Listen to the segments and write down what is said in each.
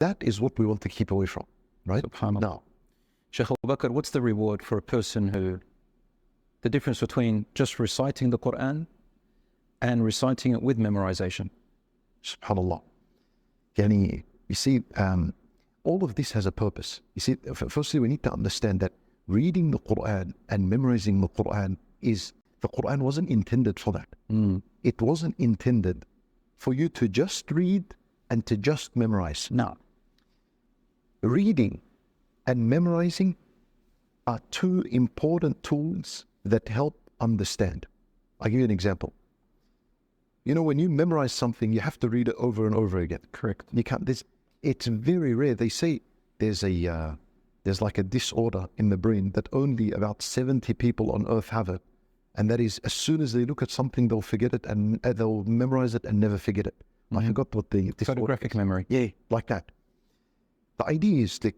That is what we want to keep away from, right? SubhanAllah. Now, Sheikh Abu Bakr, what's the reward for a person who, the difference between just reciting the Quran and reciting it with memorization? subhanAllah. Yani, you see, all of this has a purpose. You see, firstly, we need to understand that reading the Quran and memorizing the Quran the Quran wasn't intended for that. It wasn't intended for you to just read and to just memorize. No. Reading and memorizing are two important tools that help understand. I'll give you an example. You know, when you memorize something, you have to read it over and over again. Correct. You can't. It's very rare. They say there's like a disorder in the brain that only about 70 people on earth have it. And that is, as soon as they look at something, they'll forget it and they'll memorize it and never forget it. I forgot what the Photographic memory. Yeah, like that. The idea is that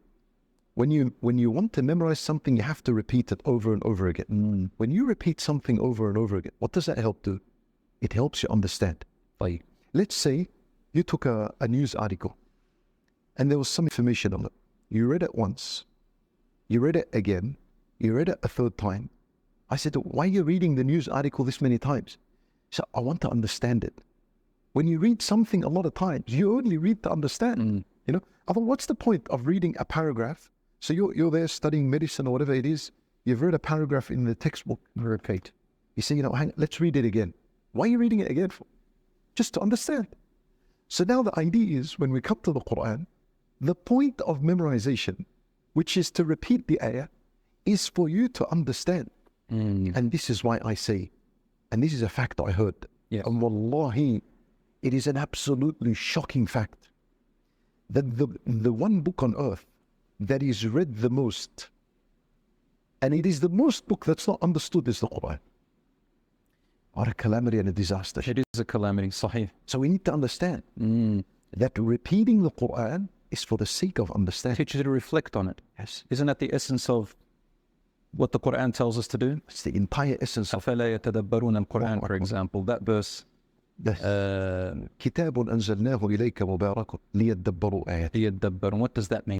when you want to memorize something, you have to repeat it over and over again. When you repeat something over and over again, what does that help do? It helps you understand. Like, let's say you took a news article and there was some information on it. You read it once, you read it again, you read it a third time. I said, why are you reading the news article this many times? So I want to understand it. When you read something a lot of times, you only read to understand. You know, otherwise, what's the point of reading a paragraph? So you're there studying medicine or whatever it is. You've read a paragraph in the textbook. Repeat. You say, let's read it again. Why are you reading it again for? Just to understand. So now the idea is, when we come to the Quran, the point of memorization, which is to repeat the ayah, is for you to understand. And this is why I say, and this is a fact I heard, and wallahi, it is an absolutely shocking fact, that the one book on earth that is read the most, and it is the most book that's not understood, is the Quran. What a calamity and a disaster. It is a calamity, sahih. So we need to understand that repeating the Quran is for the sake of understanding. Teach you to reflect on it. Yes. Isn't that the essence of what the Quran tells us to do? It's the entire essence of أَفَلَا يَتَدَبَّرُونَ الْقُرْآنَ, for example. That verse, كتاب أنزلناه إليك مبارك ليدبروا آياته. يَدَّبَّرُونَ. What does that mean?